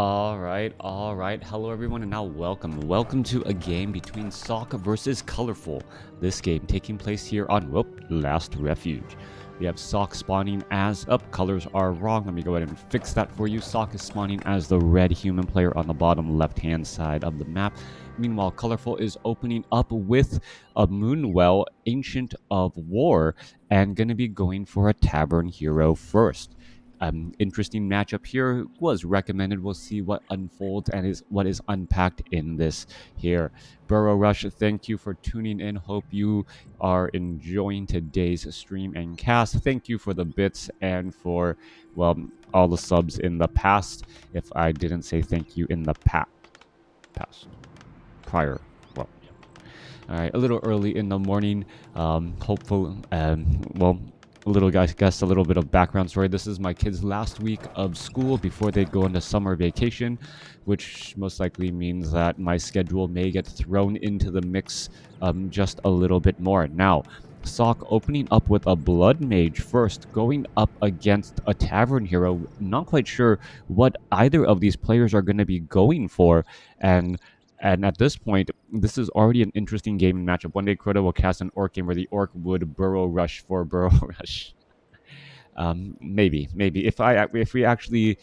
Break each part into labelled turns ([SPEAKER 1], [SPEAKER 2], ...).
[SPEAKER 1] All right. Hello, everyone, and now welcome to a game between Sock versus Colorful. This game taking place here on, Last Refuge. We have Sock spawning as up. Colors are wrong. Let me go ahead and fix that for you. Sock is spawning as the red human player on the bottom left-hand side of the map. Meanwhile, Colorful is opening up with a Moonwell, Ancient of War, and going to be going for a Tavern Hero first. Interesting matchup here was recommended. We'll see what unfolds and what is unpacked in this here. Burrow Rush, thank you for tuning in. Hope you are enjoying today's stream and cast. Thank you for the bits and for, all the subs in the past. If I didn't say thank you in the prior. All right, a little early in the morning. Hopefully, a little guys, a little bit of background story. This is my kids' last week of school before they go into summer vacation, which most likely means that my schedule may get thrown into the mix just a little bit more. Now, Sock opening up with a Blood Mage first, going up against a Tavern Hero. Not quite sure what either of these players are going to be going for, and at this point, this is already an interesting game and matchup. One day, Crota will cast an Orc game where the Orc would Burrow Rush for Burrow Rush. Maybe if we actually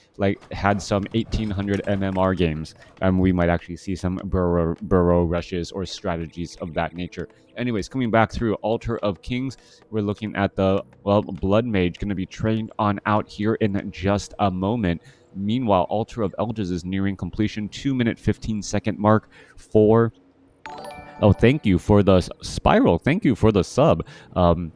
[SPEAKER 1] had some 1800 MMR games, we might actually see some burrow rushes or strategies of that nature. Anyways, coming back through Altar of Kings, we're looking at the Blood Mage going to be trained on out here in just a moment. Meanwhile, Altar of Elders is nearing completion. 2-minute 15-second mark for. Oh, thank you for the Spiral. Thank you for the sub. 2-minute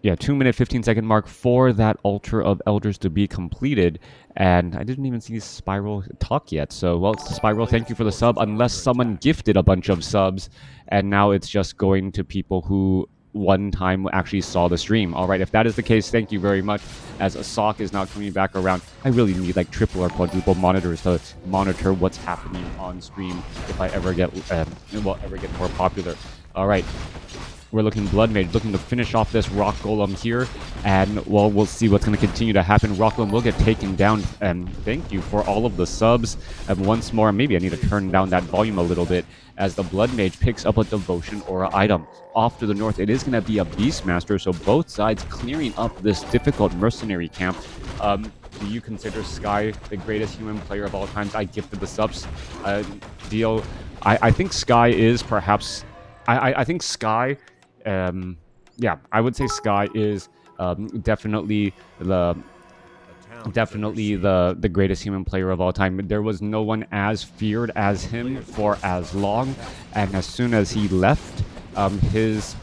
[SPEAKER 1] 15-second mark for that Altar of Elders to be completed. And I didn't even see Spiral talk yet. So, Spiral, thank you for the sub. Unless someone gifted a bunch of subs, and now it's just going to people who one time actually saw the stream. All right, if that is the case, thank you very much. As a Sock is now coming back around, I really need triple or quadruple monitors to monitor what's happening on stream if I ever get more popular. All right, we're looking Blood Mage, looking to finish off this Rock Golem here, and we'll see what's going to continue to happen. Rock Golem will get taken down, and thank you for all of the subs. And once more, maybe I need to turn down that volume a little bit as the Blood Mage picks up a Devotion Aura item. Off to the north, it is going to be a Beastmaster, so both sides clearing up this difficult mercenary camp. Do you consider Sky the greatest human player of all times? I gifted the subs. Deal. I think Sky is perhaps. I think Sky. I would say Sky is definitely the greatest human player of all time. There was no one as feared as him for as long, and as soon as he left, his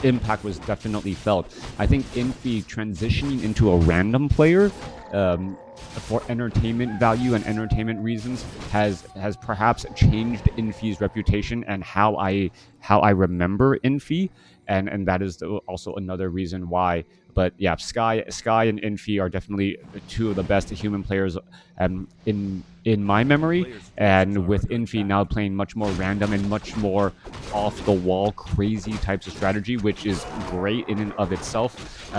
[SPEAKER 1] impact was definitely felt. I think Infi transitioning into a random player for entertainment value and entertainment reasons has perhaps changed Infi's reputation and how I remember Infi, and that is also another reason why. But yeah, Sky and Infi are definitely two of the best human players in my memory, and with Infi now playing much more random and much more off the wall crazy types of strategy, which is great in and of itself.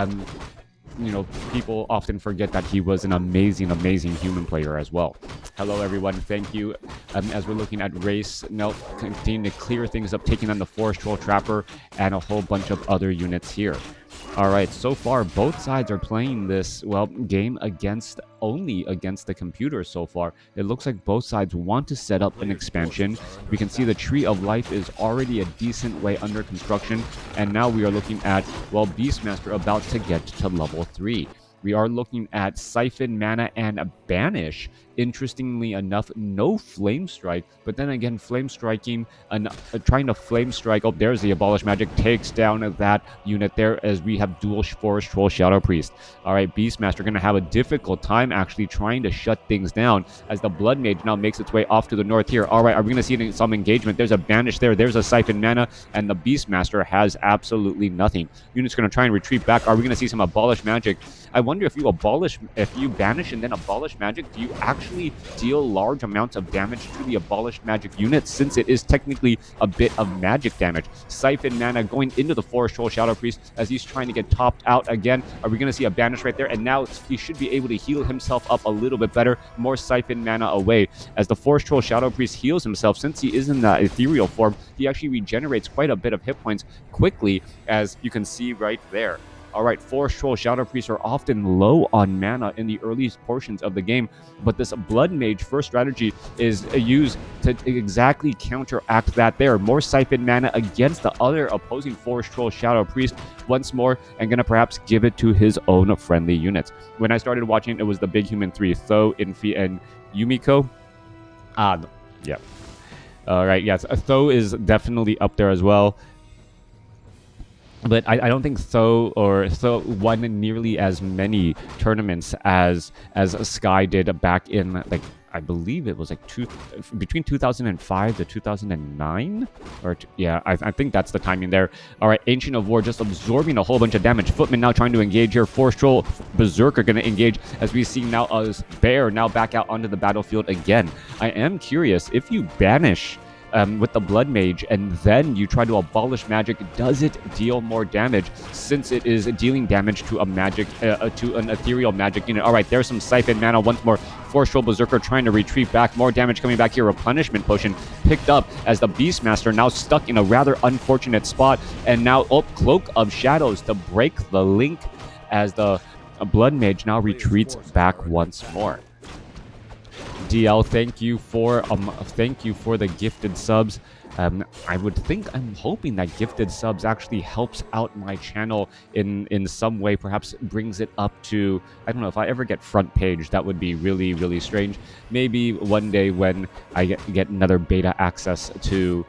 [SPEAKER 1] People often forget that he was an amazing human player as well. Hello, everyone. Thank you. As we're looking at race, Nelt continuing to clear things up, taking on the Forest Troll Trapper and a whole bunch of other units here. All right, so far, both sides are playing this, game only against the computer so far. It looks like both sides want to set up an expansion. We can see the Tree of Life is already a decent way under construction, and now we are looking at, Beastmaster about to get to level 3. We are looking at Siphon, Mana, and Banish. Interestingly enough, no Flame Strike, but then again, Flame Striking, trying to Flame Strike, there's the Abolish Magic, takes down that unit there as we have dual Forest Troll Shadow Priest. All right, Beastmaster going to have a difficult time actually trying to shut things down as the Blood Mage now makes its way off to the north here. All right, are we going to see some engagement? There's a Banish there's a Siphon Mana, and the Beastmaster has absolutely nothing. Unit's going to try and retreat back. Are we going to see some Abolish Magic? I wonder wonder if you banish and then abolish magic, do you actually deal large amounts of damage to the abolished magic unit, since it is technically a bit of magic damage? Siphon mana going into the Forest Troll Shadow Priest as he's trying to get topped out again. Are we going to see a banish right there? And now he should be able to heal himself up a little bit better. More Siphon mana away. As the Forest Troll Shadow Priest heals himself, since he is in that ethereal form, he actually regenerates quite a bit of hit points quickly, as you can see right there. Alright, Forest Troll Shadow Priests are often low on mana in the earliest portions of the game, but this Blood Mage first strategy is used to exactly counteract that there. More Siphon mana against the other opposing Forest Troll Shadow Priest once more, and gonna perhaps give it to his own friendly units. When I started watching, it was the Big Human 3, Tho, Infi, and Yumiko. Yeah. Alright, yes, Tho is definitely up there as well. But I don't think Tho won nearly as many tournaments as Sky did back in, like, I believe it was like between 2005 to 2009, or yeah, I think that's the timing there. All right, Ancient of War just absorbing a whole bunch of damage. Footman now trying to engage here. Forest Troll Berserker going to engage, as we see now as Bear now back out onto the battlefield again. I am curious, if you banish with the Blood Mage and then you try to abolish magic, does it deal more damage, since it is dealing damage to a magic to an ethereal magic unit? All right, there's some Siphon mana once more. Forest Troll Berserker trying to retreat back. More damage coming back here. Replenishment Potion picked up as the Beastmaster now stuck in a rather unfortunate spot, and now Cloak of Shadows to break the link as the Blood Mage now retreats back once more. DL, thank you for the gifted subs. I'm hoping that gifted subs actually helps out my channel in some way. Perhaps brings it up to, I don't know, if I ever get front page, that would be really, really strange. Maybe one day when I get another beta access to,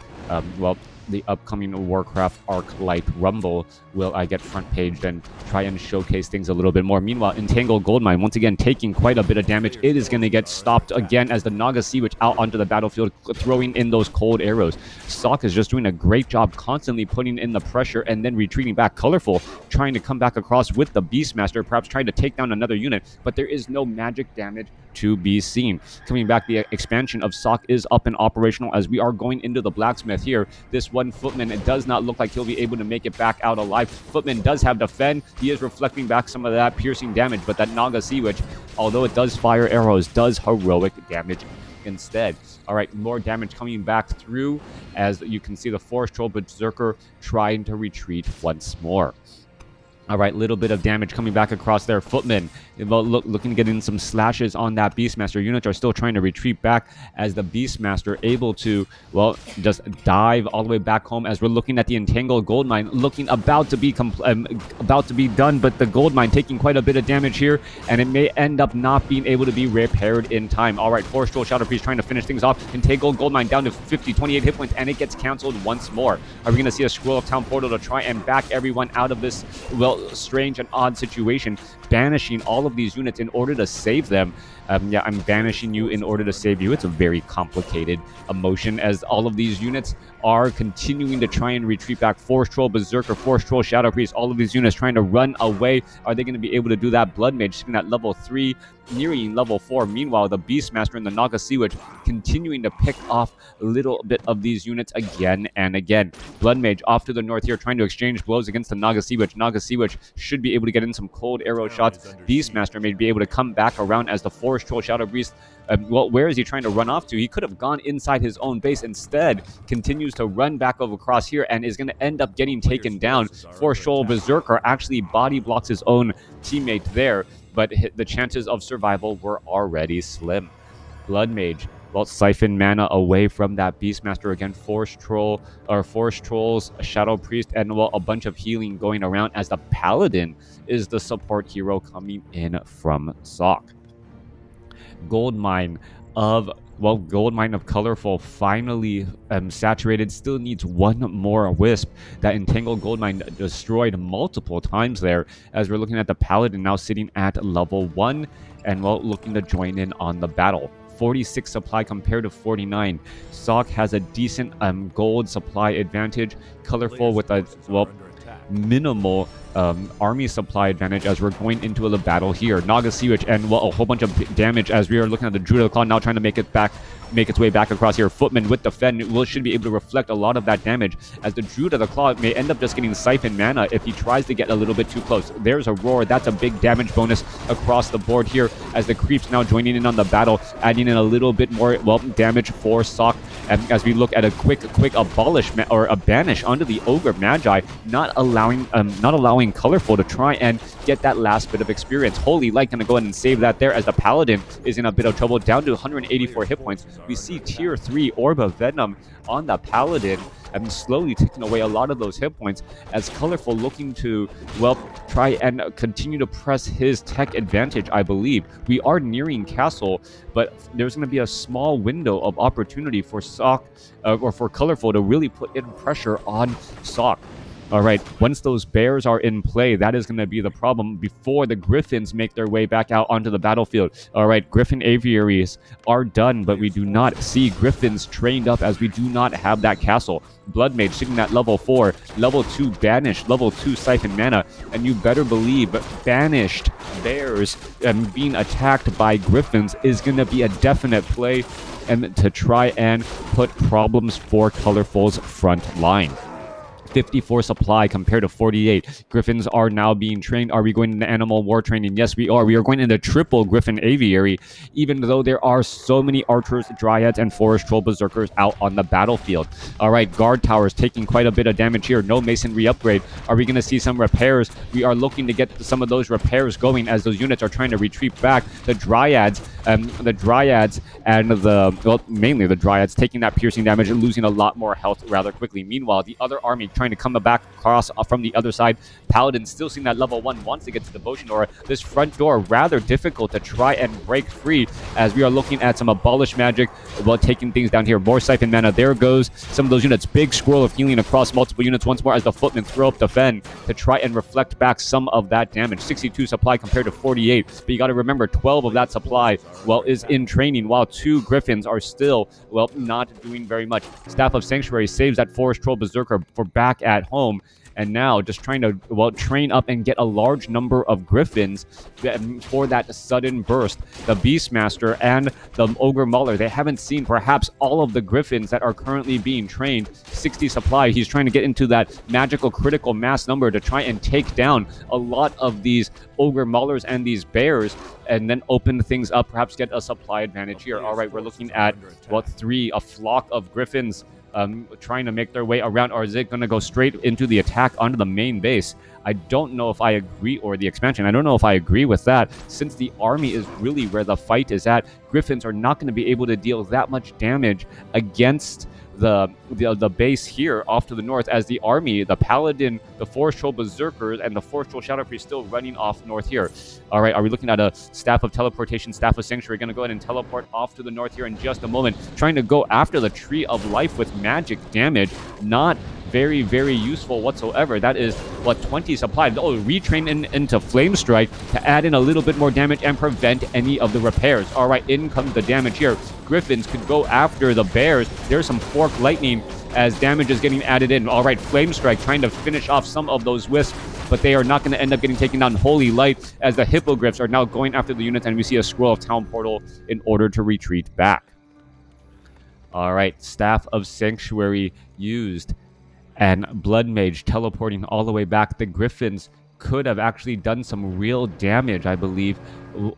[SPEAKER 1] the upcoming WarCraft Arc Light Rumble, will I get front paged and try and showcase things a little bit more. Meanwhile, Entangled Goldmine once again taking quite a bit of damage. It is going to get stopped again as the Naga Sea Witch out onto the battlefield, throwing in those cold arrows. Sok is just doing a great job constantly putting in the pressure and then retreating back. Colorful trying to come back across with the Beastmaster, perhaps trying to take down another unit, but there is no magic damage to be seen. Coming back, the expansion of Sok is up and operational as we are going into the blacksmith here. This one Footman, it does not look like he'll be able to make it back out alive. Footman does have defend. He is reflecting back some of that piercing damage, but that Naga Sea Witch, although it does fire arrows, does heroic damage instead. All right, more damage coming back through as you can see the Forest Troll Berserker trying to retreat once more. All right, little bit of damage coming back across there. Footman looking to get in some slashes on that Beastmaster. Units are still trying to retreat back as the Beastmaster able to, well, just dive all the way back home as we're looking at the Entangled Goldmine looking about to be done, but the Goldmine taking quite a bit of damage here, and it may end up not being able to be repaired in time. All right, Forest Troll Shadow Priest trying to finish things off. Entangled Goldmine down to 28 hit points, and it gets canceled once more. Are we going to see a Scroll of Town Portal to try and back everyone out of this, well, strange and odd situation, banishing all of these units in order to save them? Yeah, I'm banishing you in order to save you. It's a very complicated emotion as all of these units are continuing to try and retreat back. Forest Troll Berserker, Forest Troll Shadow Priest, all of these units trying to run away. Are they going to be able to do that? Blood Mage sitting at level 3, nearing level 4. Meanwhile, the Beastmaster and the Naga Sea Witch continuing to pick off a little bit of these units again and again. Blood Mage off to the north here, trying to exchange blows against the Naga Sea Witch. Naga Sea Witch should be able to get in some cold arrow shots. Beastmaster may be able to come back around as the Forest Troll Shadow Priest, well, where is he trying to run off to? He could have gone inside his own base. Instead, continues to run back over across here and is going to end up getting taken down. Forest Troll Berserker actually body blocks his own teammate there, but the chances of survival were already slim. Blood Mage, well, siphon mana away from that Beastmaster again. Forest Trolls, Shadow Priest, and well, a bunch of healing going around as the Paladin is the support hero coming in from Sok. Goldmine of Colorful finally saturated. Still needs one more wisp. That Entangled Goldmine destroyed multiple times there, as we're looking at the Paladin now sitting at level 1 and well, looking to join in on the battle. 46 supply compared to 49. Sok has a decent gold supply advantage. Colorful with a, well, minimal army supply advantage as we're going into the battle here. Naga Sea and well, a whole bunch of damage as we are looking at the Druid of the Claw now trying to make its way back across here. Footman with Defend should be able to reflect a lot of that damage, as the Druid of the Claw may end up just getting Siphon mana if he tries to get a little bit too close. There's a Roar. That's a big damage bonus across the board here, as the creeps now joining in on the battle, adding in a little bit more, well, damage for Sock. And as we look at a quick abolish or a banish onto the Ogre Magi, not allowing Colorful to try and get that last bit of experience. Holy Light gonna go ahead and save that there, as the Paladin is in a bit of trouble, down to 184 hit points. We see tier 3 Orb of Venom on the Paladin, and slowly taking away a lot of those hit points, as Colorful looking to, well, try and continue to press his tech advantage, I believe. We are nearing Castle, but there's going to be a small window of opportunity for Sock, or for Colorful to really put in pressure on Sock. All right, once those bears are in play, that is going to be the problem before the Griffins make their way back out onto the battlefield. All right, Griffin Aviaries are done, but we do not see Griffins trained up, as we do not have that castle. Blood Mage sitting at level 4, level 2 Banished, level 2 Siphon Mana, and you better believe Banished bears being attacked by Griffins is going to be a definite play, and to try and put problems for Colorful's front line. 54 supply compared to 48. Griffins are now being trained. Are we going into animal war training? Yes, we are. We are going into triple Griffin Aviary, even though there are so many archers, dryads, and forest troll berserkers out on the battlefield. All right, guard towers taking quite a bit of damage here. No masonry upgrade. Are we going to see some repairs? We are looking to get some of those repairs going, as those units are trying to retreat back. The dryads and mainly the dryads taking that piercing damage and losing a lot more health rather quickly. Meanwhile, the other army trying to come back across from the other side. Paladin still seeing that level 1, wants to get to Devotion Aura. This front door rather difficult to try and break free, as we are looking at some Abolish Magic while taking things down here. More Siphon Mana. There goes some of those units. Big scroll of healing across multiple units once more, as the Footmen throw up Defend to try and reflect back some of that damage. 62 supply compared to 48, but you got to remember 12 of that supply, well, is in training, while 2 Griffins are still, well, not doing very much. Staff of Sanctuary saves that Forest Troll Berserker for back at home, and now just trying to, well, train up and get a large number of Griffins for that sudden burst. The Beastmaster and the Ogre Mauler, they haven't seen perhaps all of the Griffins that are currently being trained. 60 supply. He's trying to get into that magical critical mass number to try and take down a lot of these Ogre Maulers and these bears, and then open things up, perhaps get a supply advantage here. All right, we're looking at, what, a flock of Griffins trying to make their way around, or is it going to go straight into the attack onto the main base? I don't know if I agree, or the expansion. I don't know if I agree with that, since the army is really where the fight is at. Griffins are not going to be able to deal that much damage against the base here off to the north, as the army, the Paladin, the Forest Troll Berserkers, and the Forest Troll Shadow Priest still running off north here. All right, are we looking at a Staff of Teleportation, Staff of Sanctuary? Going to go ahead and teleport off to the north here in just a moment, trying to go after the Tree of Life with magic damage. Not very, very useful whatsoever. That is, what, 20 supplied. Oh, retrain into Flame Strike to add in a little bit more damage and prevent any of the repairs. All right, in comes the damage here. Griffins could go after the bears. There's some Fork Lightning as damage is getting added in. All right, Flame Strike trying to finish off some of those wisps, but they are not going to end up getting taken down. Holy Light, as the Hippogriffs are now going after the units, and we see a Scroll of Town Portal in order to retreat back. All right, Staff of Sanctuary used, and Blood Mage teleporting all the way back. The Griffins could have actually done some real damage, I believe,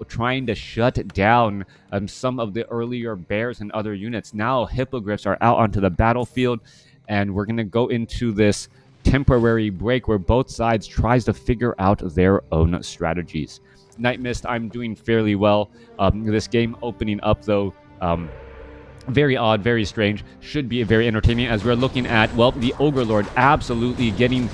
[SPEAKER 1] trying to shut down some of the earlier bears and other units. Now Hippogriffs are out onto the battlefield, and we're going to go into this temporary break where both sides tries to figure out their own strategies. Night Mist, I'm doing fairly well. This game opening up, though, very odd, very strange. Should be very entertaining, as we're looking at, well, the Ogre Lord absolutely getting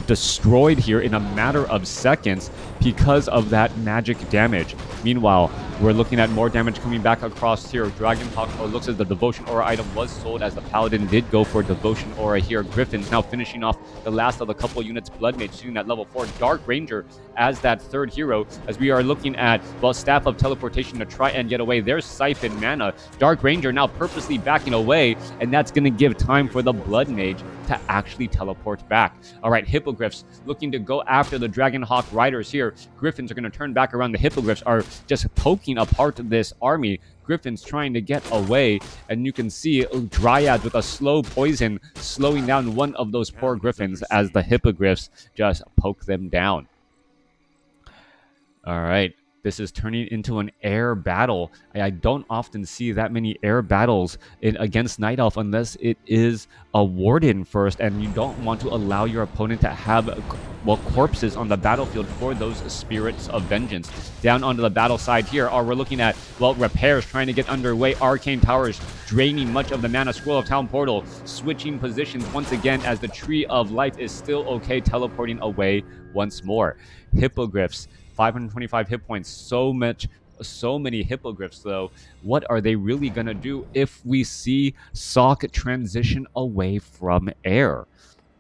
[SPEAKER 1] destroyed here in a matter of seconds, because of that magic damage. Meanwhile, we're looking at more damage coming back across here. Dragonhawk, it looks as the Devotion Aura item was sold, as the Paladin did go for Devotion Aura here. Griffin's now finishing off the last of the couple units. Blood Mage shooting at level 4. Dark Ranger as that third hero, as we are looking at, well, Staff of Teleportation to try and get away. There's Siphon Mana. Dark Ranger now purposely backing away, and that's going to give time for the Blood Mage to actually teleport back. All right, Hippogriffs looking to go after the Dragonhawk Riders here. Griffins are going to turn back around. The Hippogriffs are just poking apart this army. Griffins trying to get away, and you can see Dryads with a slow poison slowing down one of those poor Griffins as the Hippogriffs just poke them down. All right. This is turning into an air battle. I don't often see that many air battles against Night Elf unless it is a Warden first, and you don't want to allow your opponent to have, well, corpses on the battlefield for those Spirits of Vengeance. Down onto the battle side here, we're looking at, well, repairs trying to get underway. Arcane Towers draining much of the mana. Scroll of Town Portal switching positions once again as the Tree of Life is still okay, teleporting away once more. Hippogriffs, 525 hit points, so many Hippogriffs though. What are they really gonna do if we see Sock transition away from air?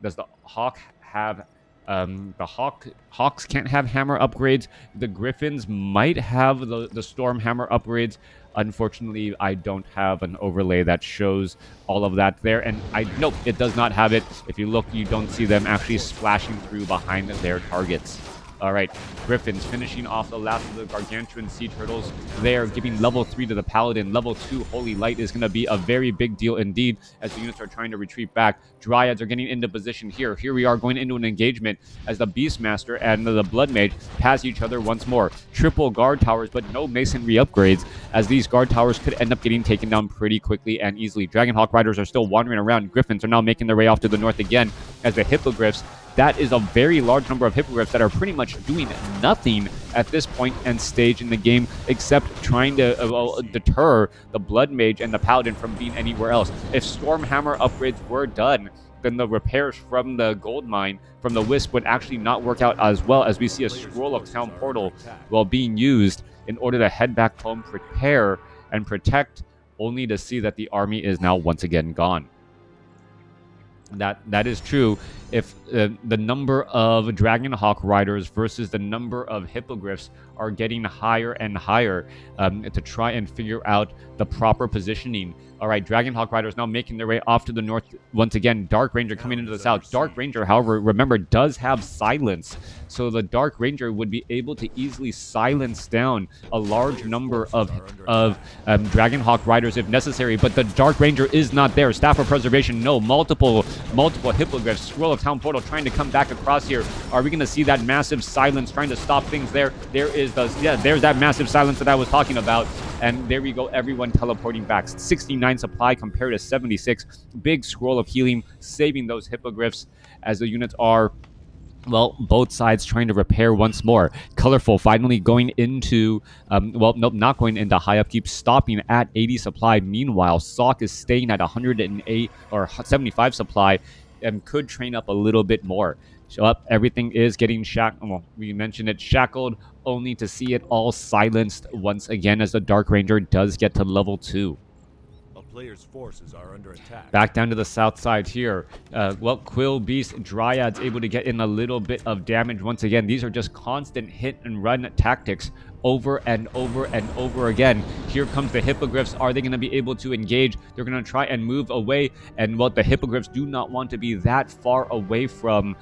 [SPEAKER 1] Does the Hawk have Hawks can't have hammer upgrades? The Griffins might have the Storm hammer upgrades. Unfortunately, I don't have an overlay that shows all of that there, and nope, it does not have it. If you look, you don't see them actually splashing through behind their targets. All right, Griffins finishing off the last of the Gargantuan Sea Turtles. They are giving level 3 to the Paladin. Level 2 Holy Light is going to be a very big deal indeed as the units are trying to retreat back. Dryads are getting into position here. Here we are going into an engagement as the Beastmaster and the Blood Mage pass each other once more. Triple guard towers, but no masonry upgrades, as these guard towers could end up getting taken down pretty quickly and easily. Dragonhawk Riders are still wandering around. Griffins are now making their way off to the north again as the Hippogriffs, that is a very large number of Hippogriffs that are pretty much doing nothing at this point and stage in the game, except trying to deter the Blood Mage and the Paladin from being anywhere else. If Stormhammer upgrades were done, then the repairs from the gold mine, from the Wisp, would actually not work out as well, as we see a Scroll of Town Portal while being used in order to head back home, prepare, and protect, only to see that the army is now once again gone. That is true if the number of Dragonhawk Riders versus the number of Hippogriffs are getting higher and higher to try and figure out the proper positioning. All right, Dragonhawk Riders now making their way off to the north once again. Dark Ranger coming into the south. Dark Ranger, however, remember, does have silence. So the Dark Ranger would be able to easily silence down a large number of Dragonhawk Riders if necessary. But the Dark Ranger is not there. Staff of Preservation, no. Multiple Hippogriffs. Scroll of Town Portal trying to come back across here. Are we going to see that massive silence trying to stop things there? There's that massive silence that I was talking about. And there we go, everyone teleporting back. 69 supply compared to 76. Big Scroll of Healing, saving those Hippogriffs as the units are, well, both sides trying to repair once more. Colorful finally going into, not going into high upkeep, stopping at 80 supply. Meanwhile, Sock is staying at 108 or 75 supply and could train up a little bit more. So up, everything is getting shackled. Well, we mentioned it, shackled, only to see it all silenced once again as the Dark Ranger does get to level 2.
[SPEAKER 2] A player's forces are under attack.
[SPEAKER 1] Back down to the south side here. Quill Beast Dryads able to get in a little bit of damage once again. These are just constant hit and run tactics over and over and over again. Here comes the Hippogriffs. Are they going to be able to engage? They're going to try and move away, and the Hippogriffs do not want to be that far away from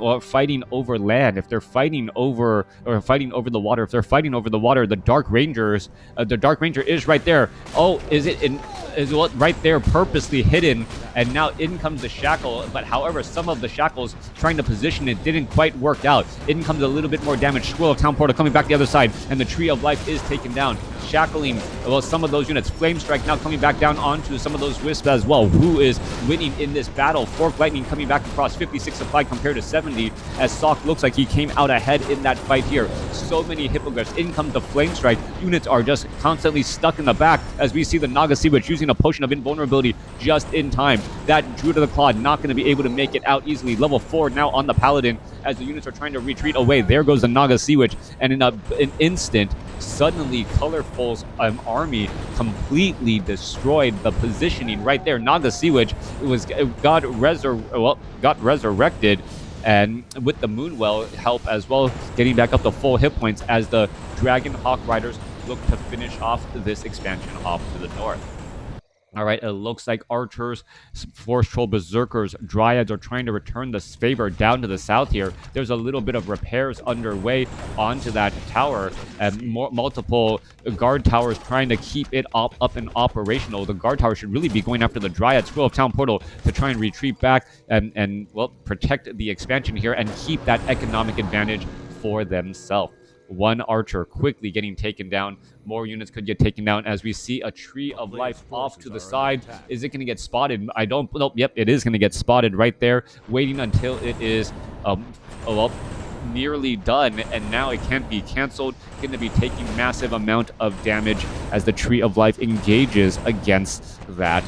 [SPEAKER 1] or fighting over land. If they're fighting over the water, the Dark Rangers, the Dark Ranger is right there. Oh, is right there, purposely hidden, and now in comes the shackle. But however, some of the shackles trying to position it didn't quite work out. In comes a little bit more damage. Scroll of Town Portal coming back the other side, and the Tree of Life is taken down. shackling, well, some of those units. Flame Strike now coming back down onto some of those Wisps as well. Who is winning in this battle? Fork Lightning coming back across 56 supply compared to 70, as Sock looks like he came out ahead in that fight here. So many Hippogriffs. In comes the Flame Strike. Units are just constantly stuck in the back as we see the Naga Sea Witch using a potion of invulnerability just in time. That Druid of the Claw not going to be able to make it out easily. Level 4 now on the Paladin as the units are trying to retreat away. There goes the Naga Sea Witch, and in an instant, suddenly Colorful's completely destroyed the positioning right there. Naga Sea Witch got resurrected, and with the Moonwell help as well, getting back up to full hit points as the Dragon Hawk Riders look to finish off this expansion off to the north. All right, it looks like Archers, Force Troll, Berserkers, Dryads are trying to return the favor down to the south here. There's a little bit of repairs underway onto that tower, and multiple guard towers trying to keep it up and operational. The guard tower should really be going after the Dryad Scroll of Town Portal to try and retreat back and well, protect the expansion here and keep that economic advantage for themselves. One archer quickly getting taken down. More units could get taken down as we see a Tree of Life off to the side. Is it going to get spotted? I don't know. Yep, it is going to get spotted right there, waiting until it is well, nearly done, and now it can't be canceled. Going to be taking massive amount of damage as the Tree of Life engages against that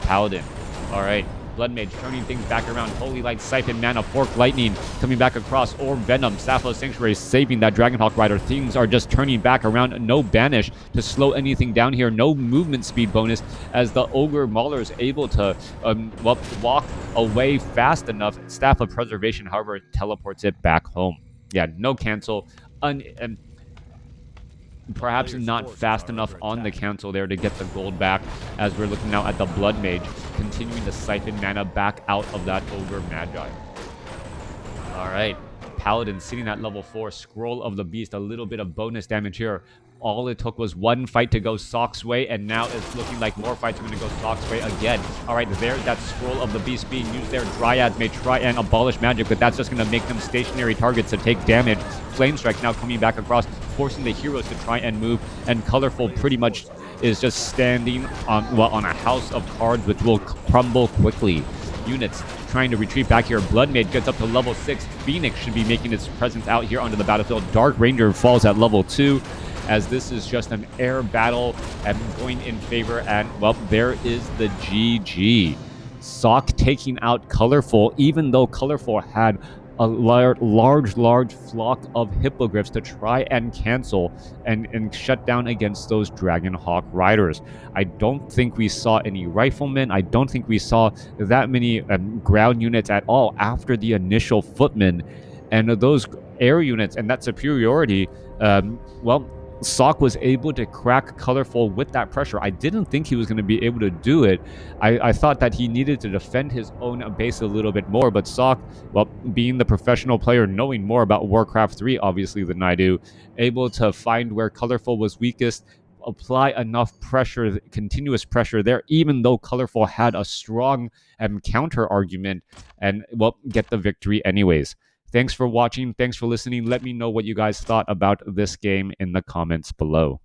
[SPEAKER 1] Paladin. All right. Blood Mage turning things back around. Holy Light, Siphon, Mana, Fork Lightning coming back across. Orb Venom, Sappho Sanctuary saving that Dragonhawk Rider. Things are just turning back around. No Banish to slow anything down here. No movement speed bonus as the Ogre Mauler is able to walk away fast enough. Staff of Preservation, however, teleports it back home. Yeah, no cancel. Perhaps not fast enough on the cancel there to get the gold back, as we're looking now at the Blood Mage continuing to siphon mana back out of that Ogre Magi. All right, Paladin sitting at level 4, Scroll of the Beast, a little bit of bonus damage here. All it took was one fight to go Sock's way, and now it's looking like more fights are going to go Sock's way again. All right, there's that Scroll of the Beast being used there. Dryads may try and abolish magic, but that's just going to make them stationary targets to take damage. Flame Strike now coming back across, forcing the heroes to try and move, and Colorful pretty much is just standing on a house of cards, which will crumble quickly. Units trying to retreat back here. Blood Mage gets up to level 6. Phoenix should be making its presence out here onto the battlefield. Dark Ranger falls at level 2. As this is just an air battle and going in favor, and well, there is the GG. Sock taking out Colorful, even though Colorful had a large flock of Hippogriffs to try and cancel and shut down against those Dragonhawk Riders. I don't think we saw any Riflemen. I don't think we saw that many ground units at all after the initial Footmen. And those air units and that superiority, well, Sock was able to crack Colorful with that pressure. I didn't think he was going to be able to do it. I thought that he needed to defend his own base a little bit more, but Sock, well, being the professional player, knowing more about WarCraft 3, obviously, than I do, able to find where Colorful was weakest, apply enough pressure, continuous pressure there, even though Colorful had a strong counter argument, and, well, get the victory anyways. Thanks for watching. Thanks for listening. Let me know what you guys thought about this game in the comments below.